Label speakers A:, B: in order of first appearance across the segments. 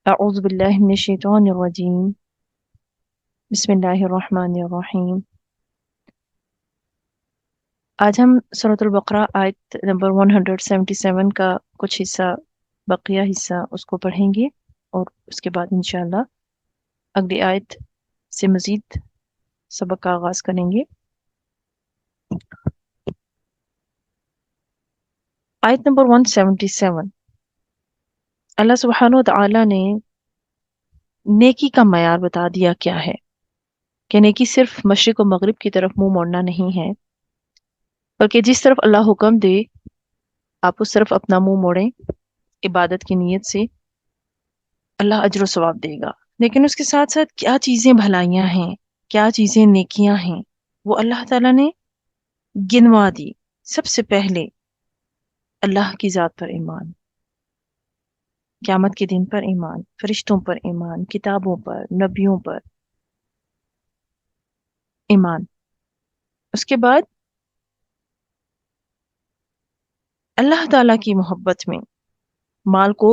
A: اعوذ باللہ من الشیطان الرجیم بسم اللہ الرحمن الرحیم۔ آج ہم سورۃ البقرہ آیت نمبر 177 کا کچھ حصہ، بقیہ حصہ اس کو پڑھیں گے، اور اس کے بعد انشاءاللہ اگلی آیت سے مزید سبق کا آغاز کریں گے۔ آیت نمبر 177، اللہ سبحانہ وتعالی نے نیکی کا معیار بتا دیا کیا ہے، کہ نیکی صرف مشرق و مغرب کی طرف منہ موڑنا نہیں ہے، بلکہ جس طرف اللہ حکم دے آپ اس طرف اپنا منہ موڑیں عبادت کی نیت سے، اللہ اجر و ثواب دے گا۔ لیکن اس کے ساتھ ساتھ کیا چیزیں بھلائیاں ہیں، کیا چیزیں نیکیاں ہیں، وہ اللہ تعالیٰ نے گنوا دی۔ سب سے پہلے اللہ کی ذات پر ایمان، قیامت کے دن پر ایمان، فرشتوں پر ایمان، کتابوں پر، نبیوں پر ایمان۔ اس کے بعد اللہ تعالیٰ کی محبت میں مال کو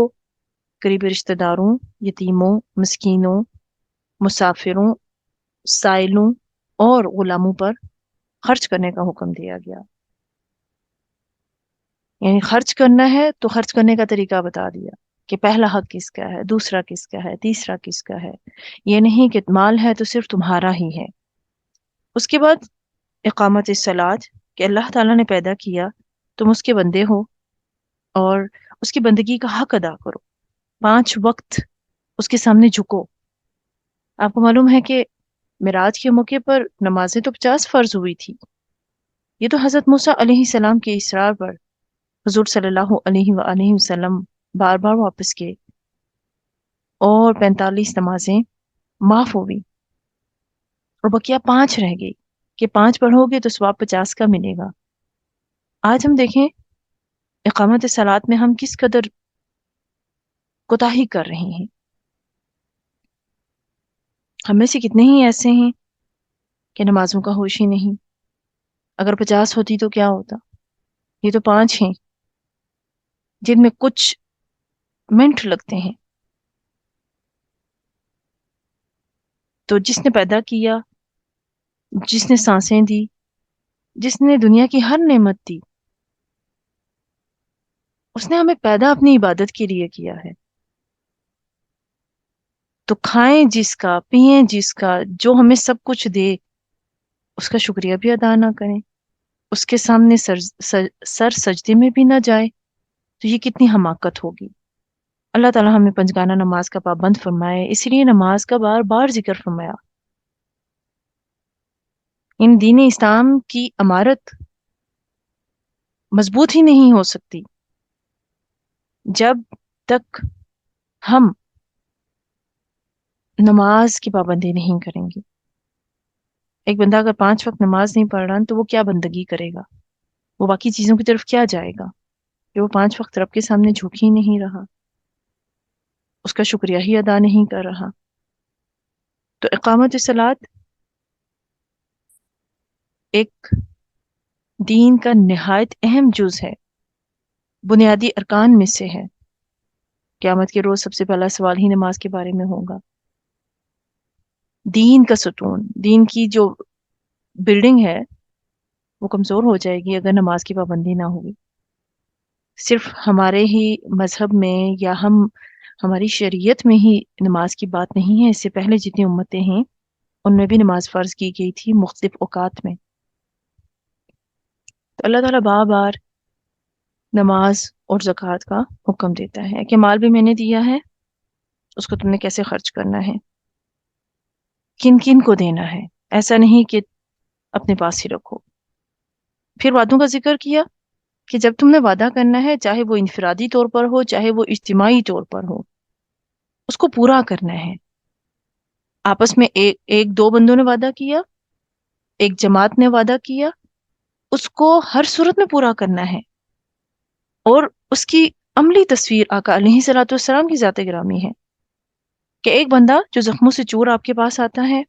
A: قریبی رشتہ داروں، یتیموں، مسکینوں، مسافروں، سائلوں اور غلاموں پر خرچ کرنے کا حکم دیا گیا۔ یعنی خرچ کرنا ہے تو خرچ کرنے کا طریقہ بتا دیا کہ پہلا حق کس کا ہے، دوسرا کس کا ہے، تیسرا کس کا ہے۔ یہ نہیں کہ مال ہے تو صرف تمہارا ہی ہے۔ اس کے بعد اقامت الصلاۃ، کہ اللہ تعالیٰ نے پیدا کیا، تم اس کے بندے ہو اور اس کی بندگی کا حق ادا کرو، 5 وقت اس کے سامنے جھکو۔ آپ کو معلوم ہے کہ معراج کے موقع پر نمازیں تو 50 فرض ہوئی تھی، یہ تو حضرت موسیٰ علیہ السلام کے اصرار پر حضور صلی اللہ علیہ وآلہ وسلم بار بار واپس گئے اور 45 نمازیں معاف ہو گئی، اور بقیہ 5 رہ گئی کہ 5 پڑھو گے تو ثواب 50 کا ملے گا۔ آج ہم دیکھیں اقامت صلات میں ہم کس قدر کوتاہی کر رہے ہیں۔ ہم میں سے کتنے ہی ایسے ہیں کہ نمازوں کا ہوش ہی نہیں، اگر 50 ہوتی تو کیا ہوتا، یہ تو 5 ہیں جن میں کچھ منٹ لگتے ہیں۔ تو جس نے پیدا کیا، جس نے سانسیں دی، جس نے دنیا کی ہر نعمت دی، اس نے ہمیں پیدا اپنی عبادت کے لیے کیا ہے۔ تو کھائیں جس کا، پئیں جس کا، جو ہمیں سب کچھ دے، اس کا شکریہ بھی ادا نہ کریں، اس کے سامنے سر سجدے میں بھی نہ جائے، تو یہ کتنی حماقت ہوگی۔ اللہ تعالیٰ ہمیں پنجگانہ نماز کا پابند فرمائے، اس لیے نماز کا بار بار ذکر فرمایا۔ ان دین اسلام کی عمارت مضبوط ہی نہیں ہو سکتی جب تک ہم نماز کی پابندی نہیں کریں گے۔ ایک بندہ اگر 5 وقت نماز نہیں پڑھ رہا تو وہ کیا بندگی کرے گا، وہ باقی چیزوں کی طرف کیا جائے گا، کہ وہ 5 وقت رب کے سامنے جھک ہی نہیں رہا، اس کا شکریہ ہی ادا نہیں کر رہا۔ تو اقامت الصلاۃ ایک دین کا نہایت اہم جز ہے، بنیادی ارکان میں سے ہے۔ قیامت کے روز سب سے پہلا سوال ہی نماز کے بارے میں ہوگا۔ دین کا ستون، دین کی جو بلڈنگ ہے وہ کمزور ہو جائے گی اگر نماز کی پابندی نہ ہوگی۔ صرف ہمارے ہی مذہب میں یا ہماری شریعت میں ہی نماز کی بات نہیں ہے، اس سے پہلے جتنی امتیں ہیں ان میں بھی نماز فرض کی گئی تھی مختلف اوقات میں۔ تو اللہ تعالیٰ بار بار نماز اور زکوٰۃ کا حکم دیتا ہے کہ مال بھی میں نے دیا ہے، اس کو تم نے کیسے خرچ کرنا ہے، کن کن کو دینا ہے، ایسا نہیں کہ اپنے پاس ہی رکھو۔ پھر وعدوں کا ذکر کیا کہ جب تم نے وعدہ کرنا ہے، چاہے وہ انفرادی طور پر ہو چاہے وہ اجتماعی طور پر ہو، اس کو پورا کرنا ہے۔ آپس میں ایک دو بندوں نے وعدہ کیا، ایک جماعت نے وعدہ کیا، اس کو ہر صورت میں پورا کرنا ہے، اور اس کی عملی تصویر آقا علیہ صلاۃ والسلام کی ذات گرامی ہے کہ ایک بندہ جو زخموں سے چور آپ کے پاس آتا ہے،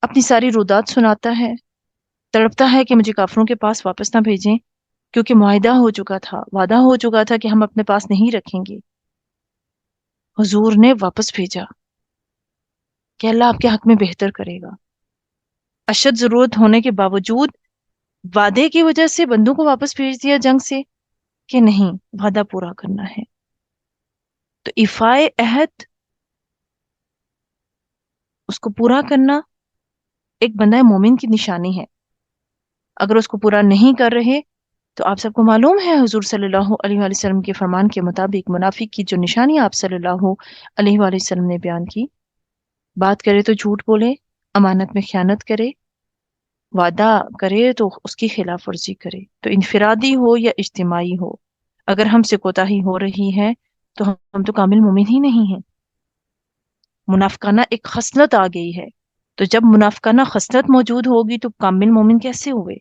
A: اپنی ساری رودات سناتا ہے، تڑپتا ہے کہ مجھے کافروں کے پاس واپس نہ بھیجیں، کیونکہ معاہدہ ہو چکا تھا، وعدہ ہو چکا تھا کہ ہم اپنے پاس نہیں رکھیں گے۔ حضور نے واپس بھیجا کہ اللہ آپ کے حق میں بہتر کرے گا. اشد ضرورت ہونے کے باوجود وعدے کی وجہ سے بندوں کو واپس بھیج دیا جنگ سے کہ نہیں، وعدہ پورا کرنا ہے. تو ایفائے عہد، اس کو پورا کرنا ایک بندہ مومن کی نشانی ہے. اگر اس کو پورا نہیں کر رہے تو آپ سب کو معلوم ہے حضور صلی اللہ علیہ وآلہ وسلم کے فرمان کے مطابق منافق کی جو نشانی آپ صلی اللہ علیہ وآلہ وسلم نے بیان کی، بات کرے تو جھوٹ بولے، امانت میں خیانت کرے، وعدہ کرے تو اس کی خلاف ورزی کرے. تو انفرادی ہو یا اجتماعی ہو، اگر ہم سے کوتاہی ہو رہی ہے تو ہم تو کامل مومن ہی نہیں ہیں. منافقانہ ایک خصلت آ گئی ہے، تو جب منافقانہ خصلت موجود ہوگی تو کامل مومن کیسے ہوئے؟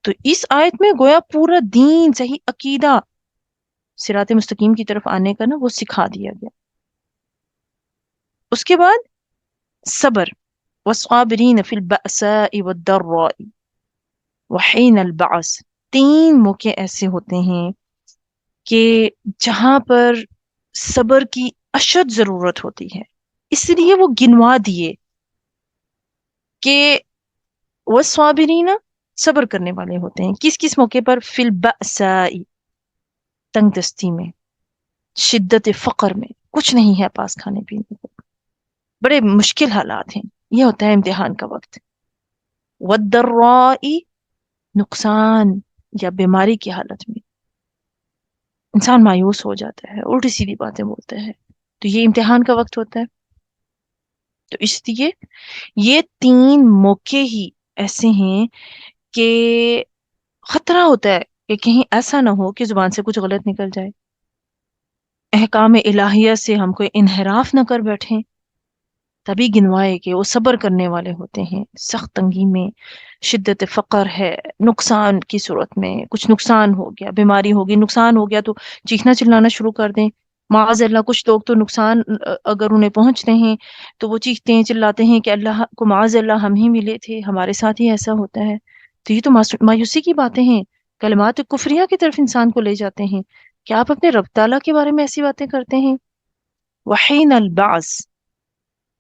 A: تو اس آیت میں گویا پورا دین، صحیح عقیدہ، صراط مستقیم کی طرف آنے کا وہ سکھا دیا گیا. اس کے بعد صبر، والصابرین فی البأساء والضراء وحین البعث. 3 موقع ایسے ہوتے ہیں کہ جہاں پر صبر کی اشد ضرورت ہوتی ہے، اس لیے وہ گنوا دیے کہ والصابرین، صبر کرنے والے ہوتے ہیں. کس کس موقع پر؟ فی البأساء، تنگ دستی میں، شدت فقر میں، کچھ نہیں ہے پاس کھانے پینے کو، بڑے مشکل حالات ہیں، یہ ہوتا ہے امتحان کا وقت. والضراء، نقصان یا بیماری کی حالت میں انسان مایوس ہو جاتا ہے، الٹی سیدھی باتیں بولتا ہے، تو یہ امتحان کا وقت ہوتا ہے. تو اس لیے یہ 3 موقع ہی ایسے ہیں کہ خطرہ ہوتا ہے کہ کہیں ایسا نہ ہو کہ زبان سے کچھ غلط نکل جائے، احکام الہیہ سے ہم کوئی انحراف نہ کر بیٹھیں. تبھی گنوائے کہ وہ صبر کرنے والے ہوتے ہیں. سخت تنگی میں، شدت فقر ہے، نقصان کی صورت میں، کچھ نقصان ہو گیا، بیماری ہوگی، نقصان ہو گیا تو چیخنا چلانا شروع کر دیں. معاذ اللہ کچھ لوگ تو نقصان اگر انہیں پہنچتے ہیں تو وہ چیختے ہیں، چلاتے ہیں کہ اللہ کو معاذ اللہ ہم ہی ملے تھے، ہمارے ساتھ ہی ایسا ہوتا ہے. تو یہ تو مایوسی کی باتیں ہیں، کلمات کفریہ کی طرف انسان کو لے جاتے ہیں. کیا آپ اپنے رب تعالیٰ کے بارے میں ایسی باتیں کرتے ہیں؟ وحین البعث،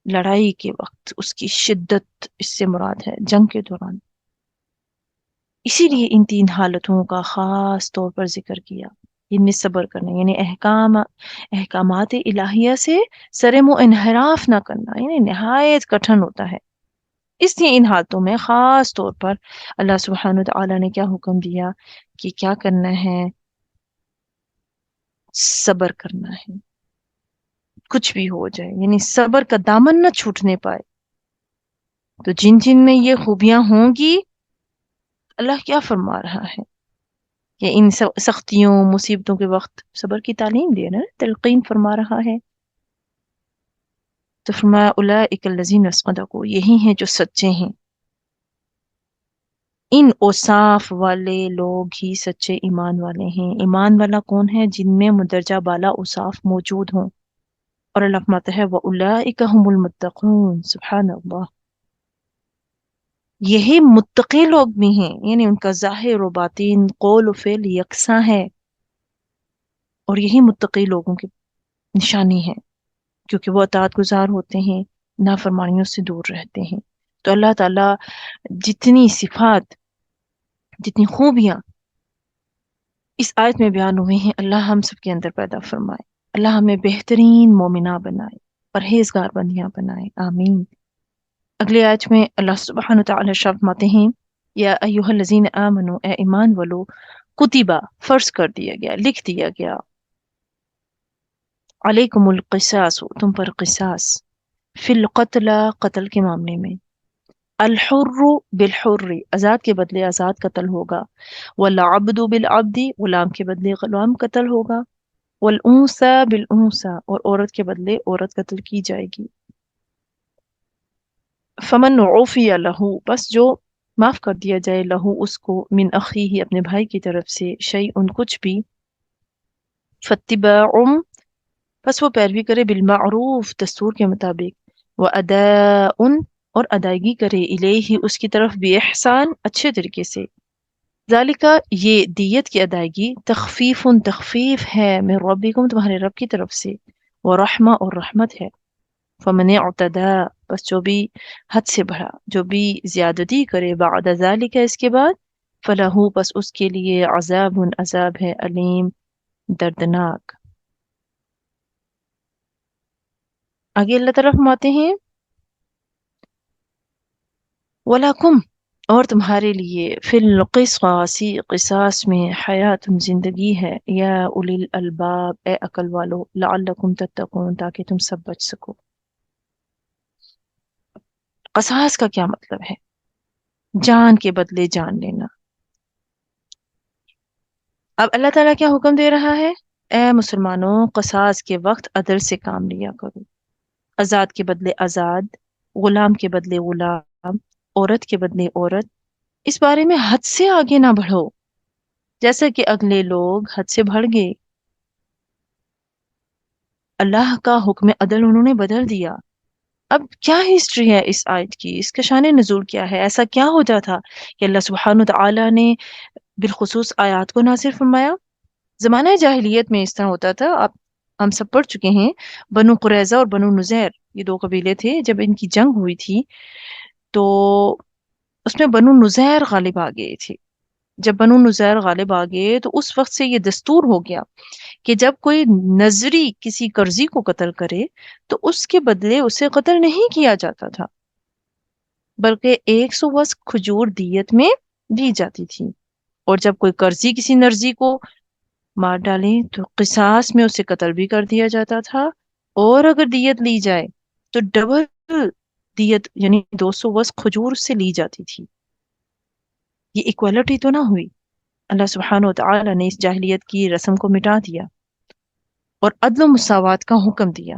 A: لڑائی کے وقت اس کی شدت، اس سے مراد ہے جنگ کے دوران. اسی لیے ان 3 حالتوں کا خاص طور پر ذکر کیا. ان میں صبر کرنا یعنی احکامات الہیہ سے سر منہ انحراف نہ کرنا، یعنی نہایت کٹھن ہوتا ہے. اس لیے ان حالتوں میں خاص طور پر اللہ سبحانہ وتعالی نے کیا حکم دیا کہ کیا کرنا ہے؟ صبر کرنا ہے، کچھ بھی ہو جائے، یعنی صبر کا دامن نہ چھوٹنے پائے. تو جن جن میں یہ خوبیاں ہوں گی، اللہ کیا فرما رہا ہے کہ ان سختیوں مصیبتوں کے وقت صبر کی تعلیم دے رہا ہے، تلقین فرما رہا ہے. تو فرمایا اولئک الذین صدقوا، یہی ہیں جو سچے ہیں. ان اوصاف والے لوگ ہی سچے ایمان والے ہیں. ایمان والا کون ہے؟ جن میں مندرجہ بالا اوصاف موجود ہوں. اور اللہ فرماتا ہے وَأُولَئِكَ هُمُ الْمُتَّقُونَ، سبحان اللہ. یہی متقی لوگ بھی ہیں، یعنی ان کا ظاہر و باطن، قول و فعل یکساں ہے. اور یہی متقی لوگوں کی نشانی ہے، کیونکہ وہ اطاعت گزار ہوتے ہیں، نافرمانیوں سے دور رہتے ہیں. تو اللہ تعالیٰ جتنی صفات، جتنی خوبیاں اس آیت میں بیان ہوئی ہیں، اللہ ہم سب کے اندر پیدا فرمائے. اللہ ہمیں بہترین مومنہ بنائے، پرہیزگار بندیاں بنائے، آمین. اگلی آیت میں اللہ سبحانہ وتعالی فرماتے ہیں یا ایھا الذین آمنوا، اے ایمان والو، کتبہ، فرض کر دیا گیا، لکھ دیا گیا، علیکم القصاص، تم پر قصاص، فی القتل، قتل کے معاملے میں، الحر بالحر، آزاد کے بدلے آزاد قتل ہوگا، والعبد بالعبد، غلام کے بدلے غلام قتل ہوگا، والانثى بالانثى، اور عورت کے بدلے عورت قتل کی جائے گی. فمن عفی لہ، بس جو معاف کر دیا جائے، لہو اس کو، من اخیہ اپنے بھائی کی طرف سے، شیء کچھ بھی، فاتباع، بس وہ پیروی کرے، بالمعروف، دستور کے مطابق، واداء، اور ادائیگی کرے، الیہ، اس کی طرف، باحسان، اچھے طریقے سے، ذالکا یہ دیت کی ادائیگی تخفیف ہے من ربکم تمہارے رب کی طرف سے، ورحمہ اور رحمت ہے۔ فمن اعتدى بس جو بھی حد سے بڑھا، جو بھی زیادتی کرے بعد ذالک اس کے بعد، فلاح بس اس کے لیے عذاب ہے علیم دردناک۔ آگے اللہ تعالیٰ فرماتے ہیں وَلَكُمْ اور تمہارے لیے فی القصاص قصاص میں حیات زندگی ہے، یا اولی الالباب اے عقل والو، لعلکم تتقون تاکہ تم سب بچ سکو۔ قصاص کا کیا مطلب ہے؟ جان کے بدلے جان لینا۔ اب اللہ تعالیٰ کیا حکم دے رہا ہے؟ اے مسلمانوں، قصاص کے وقت عدل سے کام لیا کرو، آزاد کے بدلے آزاد، غلام کے بدلے غلام، عورت کے بدلے عورت۔ اس بارے میں حد سے آگے نہ بڑھو جیسا کہ اگلے لوگ حد سے بڑھ گئے۔ اللہ کا حکم عدل انہوں نے بدل دیا۔ اب کیا ہسٹری ہے اس آیت کی، اس کا شان نزول کیا ہے؟ ایسا کیا ہو تھا کہ اللہ سبحانہ تعالیٰ نے بالخصوص آیات کو نازل فرمایا؟ زمانہ جاہلیت میں اس طرح ہوتا تھا، آپ ہم سب پڑھ چکے ہیں، بنو قریظہ اور بنو نذیر یہ دو قبیلے تھے۔ جب ان کی جنگ ہوئی تھی تو اس میں بنو نذیر غالب آ گئے تھے۔ جب بنو نذیر غالب آ گئے تو اس وقت سے یہ دستور ہو گیا کہ جب کوئی نذری کسی قرضی کو قتل کرے تو اس کے بدلے اسے قتل نہیں کیا جاتا تھا، بلکہ 100 وسق کھجور دیت میں دی جاتی تھی۔ اور جب کوئی قرضی کسی نرزی کو مار ڈالیں تو قصاص میں اسے قتل بھی کر دیا جاتا تھا، اور اگر دیت لی جائے تو ڈبل دیت یعنی 200 وسق کھجور سے لی جاتی تھی۔ یہ ایکوالٹی تو نہ ہوئی؟ اللہ سبحانہ و تعالی نے اس جاہلیت کی رسم کو مٹا دیا اور عدل و مساوات کا حکم دیا۔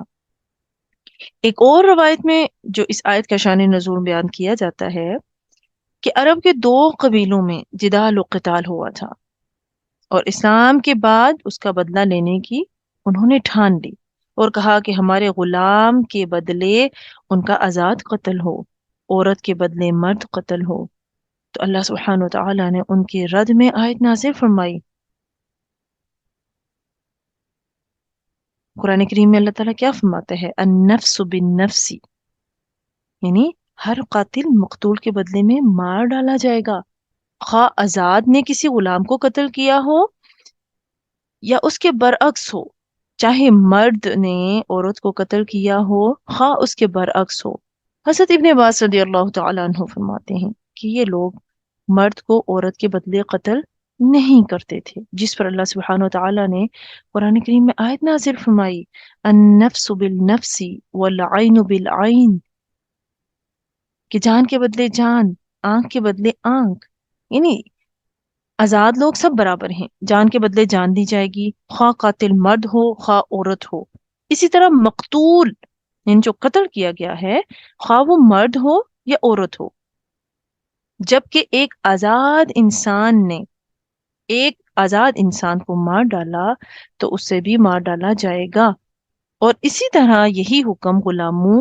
A: ایک اور روایت میں جو اس آیت کا شان نزول بیان کیا جاتا ہے کہ عرب کے دو قبیلوں میں جدال و قتال ہوا تھا، اور اسلام کے بعد اس کا بدلہ لینے کی انہوں نے ٹھان لی اور کہا کہ ہمارے غلام کے بدلے ان کا آزاد قتل ہو، عورت کے بدلے مرد قتل ہو۔ تو اللہ سبحانہ وتعالی نے ان کے رد میں آیت نازل فرمائی۔ قرآن کریم میں اللہ تعالیٰ کیا فرماتا ہے؟ النفس بالنفس، یعنی ہر قاتل مقتول کے بدلے میں مار ڈالا جائے گا، خواہ آزاد نے کسی غلام کو قتل کیا ہو یا اس کے برعکس ہو، چاہے مرد نے عورت کو قتل کیا ہو خواہ اس کے برعکس ہو۔ حضرت ابن عباس رضی اللہ تعالیٰ عنہ فرماتے ہیں کہ یہ لوگ مرد کو عورت کے بدلے قتل نہیں کرتے تھے، جس پر اللہ سبحانہ وتعالی نے قرآن کریم میں آیت نازل فرمائی النفس بالنفس والعین بالعین، کہ جان کے بدلے جان، آنکھ کے بدلے آنکھ، یعنی آزاد لوگ سب برابر ہیں، جان کے بدلے جان دی جائے گی، خواہ قاتل مرد ہو خواہ عورت ہو۔ اسی طرح مقتول یعنی جو قتل کیا گیا ہے، خواہ وہ مرد ہو یا عورت ہو، جبکہ ایک آزاد انسان کو مار ڈالا تو اسے بھی مار ڈالا جائے گا۔ اور اسی طرح یہی حکم غلاموں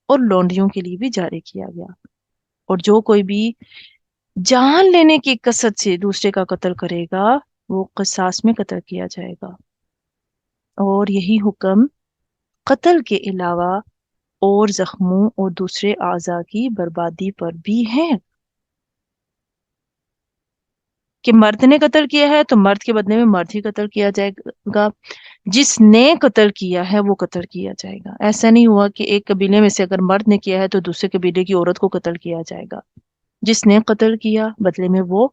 A: اور لونڈیوں کے لیے بھی جاری کیا گیا۔ اور جو کوئی بھی جان لینے کی قصد سے دوسرے کا قتل کرے گا وہ قصاص میں قتل کیا جائے گا۔ اور یہی حکم قتل کے علاوہ اور زخموں اور دوسرے اعضاء کی بربادی پر بھی ہے، کہ مرد نے قتل کیا ہے تو مرد کے بدلے میں مرد ہی قتل کیا جائے گا، جس نے قتل کیا ہے وہ قتل کیا جائے گا۔ ایسا نہیں ہوا کہ ایک قبیلے میں سے اگر مرد نے کیا ہے تو دوسرے قبیلے کی عورت کو قتل کیا جائے گا، جس نے قتل کیا بدلے میں وہ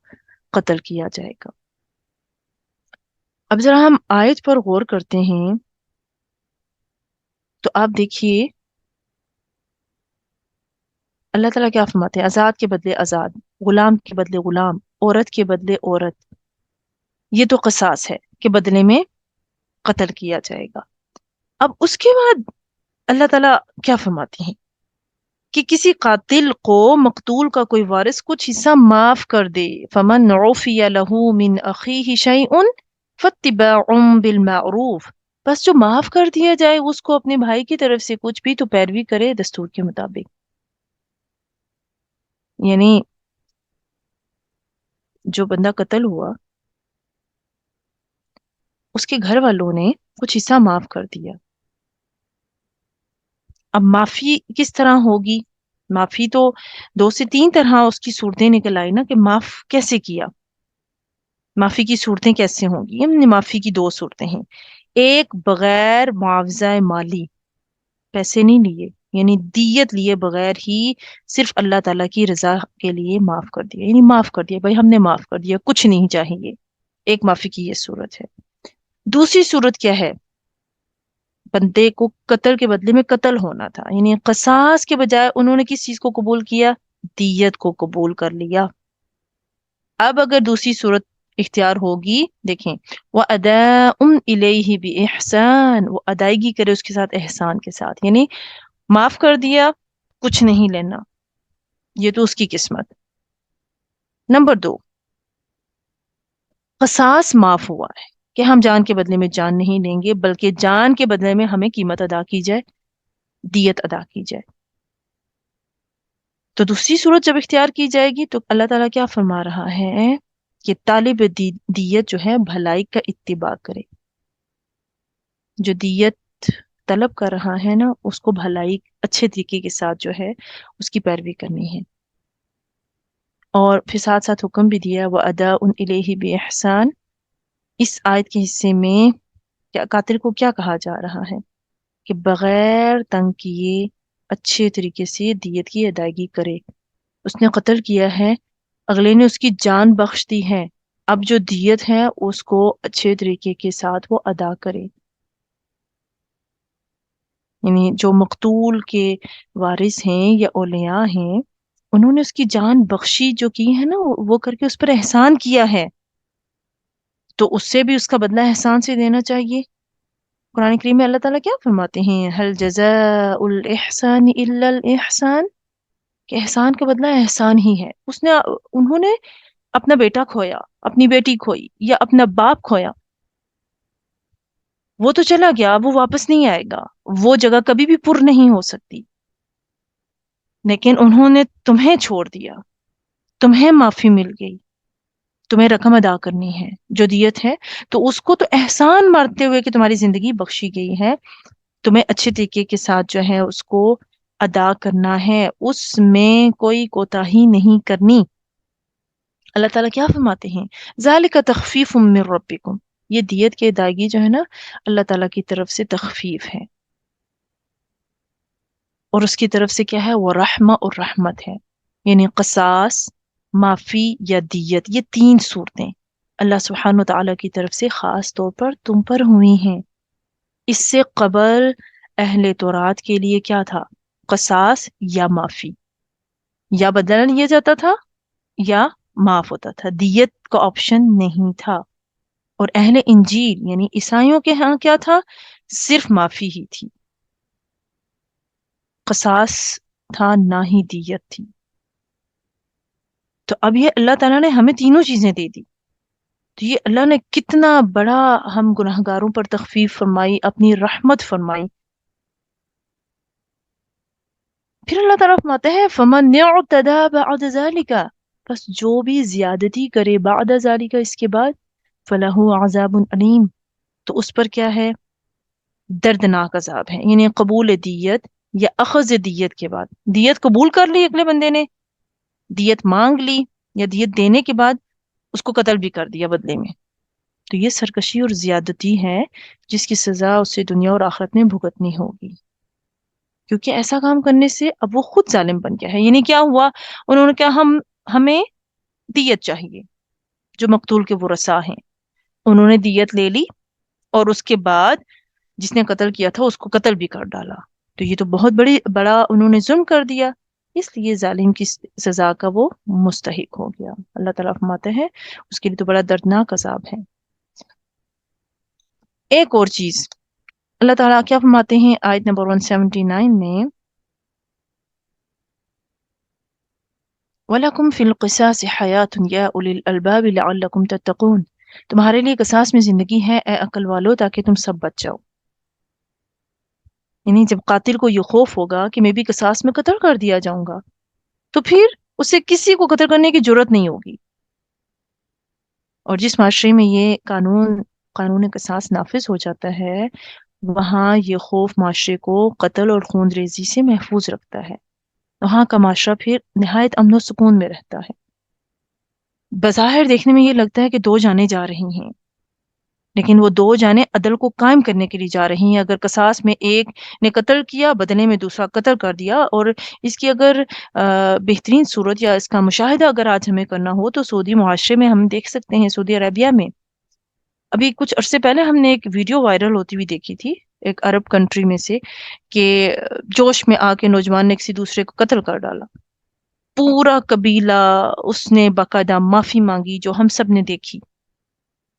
A: قتل کیا جائے گا۔ اب ذرا ہم آیت پر غور کرتے ہیں تو آپ دیکھیے اللہ تعالیٰ کیا فرماتے ہیں؟ آزاد کے بدلے آزاد، غلام کے بدلے غلام، عورت کے بدلے عورت، یہ تو قصاص ہے کہ بدلے میں قتل کیا جائے گا۔ اب اس کے بعد اللہ تعالیٰ کیا فرماتے ہیں کہ کسی قاتل کو مقتول کا کوئی وارث کچھ حصہ معاف کر دے، فمن عفی لہ من اخیہ شیء فاتباع بالمعروف، بس جو معاف کر دیا جائے اس کو اپنے بھائی کی طرف سے کچھ بھی تو پیروی کرے دستور کے مطابق۔ یعنی جو بندہ قتل ہوا اس کے گھر والوں نے کچھ حصہ معاف کر دیا. اب معافی کس طرح ہوگی؟ معافی تو 2 سے 3 طرح اس کی صورتیں نکل آئی نا، کہ معاف کیسے کیا، معافی کی صورتیں کیسے ہوں گی. معافی کی 2 صورتیں ہیں. ایک، بغیر معاوضہ مالی، پیسے نہیں لیے، یعنی دیت لیے بغیر ہی صرف اللہ تعالیٰ کی رضا کے لیے معاف کر دیا، یعنی معاف کر دیا، بھائی ہم نے معاف کر دیا، کچھ نہیں چاہیے. ایک معافی کی یہ صورت ہے. دوسری صورت کیا ہے؟ بندے کو قتل کے بدلے میں قتل ہونا تھا، یعنی قصاص کے بجائے انہوں نے کس چیز کو قبول کیا؟ دیت کو قبول کر لیا. اب اگر دوسری صورت اختیار ہوگی، دیکھیں، وہ الیہ بِإِحْسَان، وہ ادائیگی کرے اس کے ساتھ، احسان کے ساتھ، یعنی معاف کر دیا، کچھ نہیں لینا، یہ تو اس کی قسمت. نمبر 2، قصاص معاف ہوا ہے کہ ہم جان کے بدلے میں جان نہیں لیں گے، بلکہ جان کے بدلے میں ہمیں قیمت ادا کی جائے، دیت ادا کی جائے. تو دوسری صورت جب اختیار کی جائے گی تو اللہ تعالیٰ کیا فرما رہا ہے کہ طالب دیت جو ہے بھلائی کا اتباع کرے. جو دیت طلب کر رہا ہے نا، اس کو بھلائی اچھے طریقے کے ساتھ جو ہے اس کی پیروی کرنی ہے. اور پھر ساتھ ساتھ حکم بھی دیا، وہ ادا ان الیہ بِإِحْسَان. اس آیت کے حصے میں قاتل کو کیا کہا جا رہا ہے؟ کہ بغیر تنگ کیے اچھے طریقے سے دیت کی ادائیگی کرے. اس نے قتل کیا ہے، اگلے نے اس کی جان بخش دی ہے، اب جو دیت ہے اس کو اچھے طریقے کے ساتھ وہ ادا کرے. یعنی جو مقتول کے وارث ہیں یا اولیاء ہیں، انہوں نے اس کی جان بخشی جو کی ہے نا، وہ کر کے اس پر احسان کیا ہے، تو اس سے بھی اس کا بدلہ احسان سے دینا چاہیے. قرآن کریم میں اللہ تعالیٰ کیا فرماتے ہیں؟ هل جزاء الاحسان الا الاحسان، کہ احسان کا بدلہ احسان ہی ہے. انہوں نے اپنا بیٹا کھویا، اپنی بیٹی کھوئی، یا اپنا باپ کھویا، وہ تو چلا گیا، وہ واپس نہیں آئے گا، وہ جگہ کبھی بھی پر نہیں ہو سکتی. لیکن انہوں نے تمہیں چھوڑ دیا، تمہیں معافی مل گئی، تمہیں رقم ادا کرنی ہے جو دیت ہے، تو اس کو تو احسان مانتے ہوئے کہ تمہاری زندگی بخشی گئی ہے، تمہیں اچھے طریقے کے ساتھ جو ہے اس کو ادا کرنا ہے، اس میں کوئی کوتاہی نہیں کرنی. اللہ تعالیٰ کیا فرماتے ہیں؟ ذالک تخفیف من ربکم، یہ دیت کی ادائیگی جو ہے نا، اللہ تعالیٰ کی طرف سے تخفیف ہے، اور اس کی طرف سے کیا ہے؟ وہ رحمہ اور رحمت ہے. یعنی قصاص، معافی یا دیت، یہ 3 صورتیں اللہ سبحانہ وتعالیٰ کی طرف سے خاص طور پر تم پر ہوئی ہیں. اس سے قبل اہل تورات کے لیے کیا تھا؟ قصاص یا معافی، یا بدلہ لیا جاتا تھا یا معاف ہوتا تھا، دیت کا آپشن نہیں تھا. اور اہل انجیل یعنی عیسائیوں کے ہاں کیا تھا؟ صرف معافی ہی تھی، قصاص تھا، نہ ہی دیت تھی. تو اب یہ اللہ تعالیٰ نے ہمیں تینوں چیزیں دے دی، تو یہ اللہ نے کتنا بڑا ہم گناہگاروں پر تخفیف فرمائی، اپنی رحمت فرمائی. پھر اللہ تعالیٰ فرماتے ہیں فَمَنْ اعْتَدَى بَعْدَ ذَلِكَ، بس جو بھی زیادتی کرے بعد ذالک، اس کے بعد، فَلَهُ عَذَابٌ علیم، تو اس پر کیا ہے؟ دردناک عذاب ہے. یعنی قبول دیت یا اخذ دیت کے بعد، دیت قبول کر لی اگلے بندے نے، دیت مانگ لی، یا دیت دینے کے بعد اس کو قتل بھی کر دیا بدلے میں، تو یہ سرکشی اور زیادتی ہے جس کی سزا اسے دنیا اور آخرت میں بھگتنی ہوگی. کیونکہ ایسا کام کرنے سے اب وہ خود ظالم بن گیا ہے. یعنی کیا ہوا؟ انہوں نے کہا ہمیں دیت چاہیے، جو مقتول کے ورثاء ہیں انہوں نے دیت لے لی، اور اس کے بعد جس نے قتل کیا تھا اس کو قتل بھی کر ڈالا. تو یہ تو بہت بڑا انہوں نے ظلم کر دیا، اس لیے ظالم کی سزا کا وہ مستحق ہو گیا. اللہ تعالیٰ فرماتے ہیں اس کے لیے تو بڑا دردناک عذاب ہے. ایک اور چیز اللہ تعالیٰ کیا فرماتے ہیں آیت نمبر 179 میں، وَلَكُمْ فِي الْقِصَاصِ حَيَاةٌ يَا أُولِي الْأَلْبَابِ لَعَلَّكُمْ تَتَّقُونَ، تمہارے لیے قصاص میں زندگی ہے اے عقل والو، تاکہ تم سب بچ جاؤ. یعنی جب قاتل کو یہ خوف ہوگا کہ میں بھی قصاص میں قتل کر دیا جاؤں گا، تو پھر اسے کسی کو قتل کرنے کی جرت نہیں ہوگی. اور جس معاشرے میں یہ قانون قصاص نافذ ہو جاتا ہے، وہاں یہ خوف معاشرے کو قتل اور خون ریزی سے محفوظ رکھتا ہے، وہاں کا معاشرہ پھر نہایت امن و سکون میں رہتا ہے۔ بظاہر دیکھنے میں یہ لگتا ہے کہ دو جانیں جا رہی ہیں، لیکن وہ دو جانیں عدل کو قائم کرنے کے لیے جا رہی ہیں۔ اگر قصاص میں ایک نے قتل کیا، بدلے میں دوسرا قتل کر دیا، اور اس کی اگر بہترین صورت یا اس کا مشاہدہ اگر آج ہمیں کرنا ہو تو سعودی معاشرے میں ہم دیکھ سکتے ہیں، سعودی عربیہ میں ابھی کچھ عرصے پہلے ہم نے ایک ویڈیو وائرل ہوتی ہوئی دیکھی تھی ایک عرب کنٹری میں سے، کہ جوش میں آ کے نوجوان نے کسی دوسرے کو قتل کر ڈالا، پورا قبیلہ اس نے باقاعدہ معافی مانگی جو ہم سب نے دیکھی،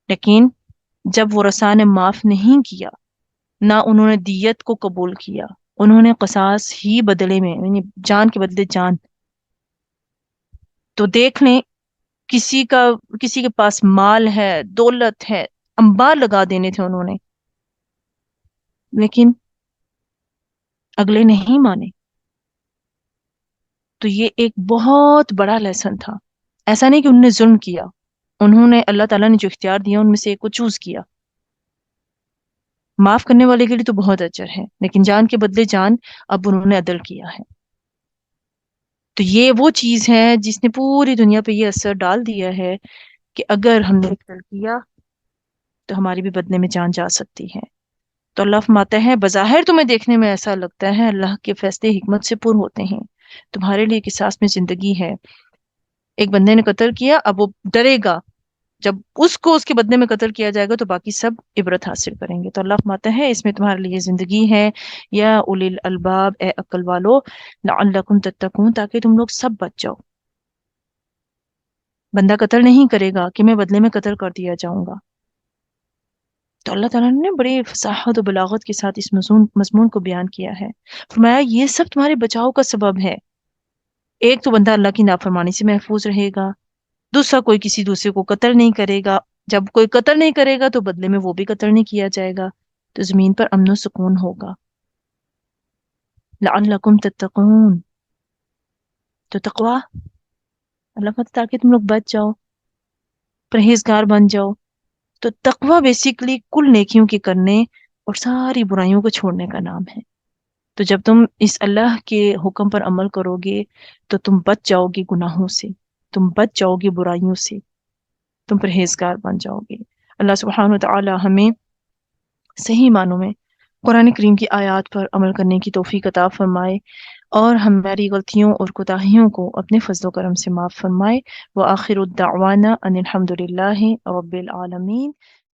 A: لیکن جب وہ رسا نے معاف نہیں کیا، نہ انہوں نے دیت کو قبول کیا، انہوں نے قصاص ہی بدلے میں، یعنی جان کے بدلے جان۔ تو دیکھ لیں، کسی کے پاس مال ہے، دولت ہے، انبار لگا دینے تھے انہوں نے، لیکن اگلے نہیں مانے۔ تو یہ ایک بہت بڑا لیسن تھا۔ ایسا نہیں کہ انہوں نے ظلم کیا، انہوں نے اللہ تعالیٰ نے جو اختیار دیا ان میں سے ایک کو چوز کیا۔ معاف کرنے والے کے لیے تو بہت اجر ہے، لیکن جان کے بدلے جان اب انہوں نے عدل کیا ہے۔ تو یہ وہ چیز ہے جس نے پوری دنیا پہ یہ اثر ڈال دیا ہے کہ اگر ہم نے عدل کیا تو ہماری بھی بدلے میں جان جا سکتی ہے۔ تو اللہ فرماتا ہے بظاہر تمہیں دیکھنے میں ایسا لگتا ہے، اللہ کے فیصلے حکمت سے پر ہوتے ہیں، تمہارے لیے قصاص میں زندگی ہے۔ ایک بندے نے قتل کیا، اب وہ ڈرے گا، جب اس کو اس کے بدلے میں قتل کیا جائے گا تو باقی سب عبرت حاصل کریں گے۔ تو اللہ فرماتا ہے اس میں تمہارے لیے زندگی ہے، یا اولی الالباب، اے عقل والو، لعلکم تتقون، تاکہ تم لوگ سب بچ جاؤ۔ بندہ قتل نہیں کرے گا کہ میں بدلے میں قتل کر دیا جاؤں گا۔ تو اللہ تعالیٰ نے بڑے فصاحت و بلاغت کے ساتھ اس مضمون کو بیان کیا ہے، فرمایا یہ سب تمہارے بچاؤ کا سبب ہے۔ ایک تو بندہ اللہ کی نافرمانی سے محفوظ رہے گا، دوسرا کوئی کسی دوسرے کو قتل نہیں کرے گا، جب کوئی قتل نہیں کرے گا تو بدلے میں وہ بھی قتل نہیں کیا جائے گا، تو زمین پر امن و سکون ہوگا۔ لعلکم تتقون، تو تقوا اللہ کا، تاکہ تم لوگ بچ جاؤ، پرہیزگار بن جاؤ۔ تو تقوی بیسیکلی کل نیکیوں کے کرنے اور ساری برائیوں کو چھوڑنے کا نام ہے۔ تو جب تم اس اللہ کے حکم پر عمل کرو گے تو تم بچ جاؤ گے گناہوں سے، تم بچ جاؤ گے برائیوں سے، تم پرہیزگار بن جاؤ گے۔ اللہ سبحانہ وتعالی ہمیں صحیح معنوں میں قرآن کریم کی آیات پر عمل کرنے کی توفیق عطا فرمائے، اور ہماری غلطیوں اور کوتاہیوں کو اپنے فضل و کرم سے معاف فرمائے۔ وآخر الدعوانا ان الحمد للہ رب العالمین۔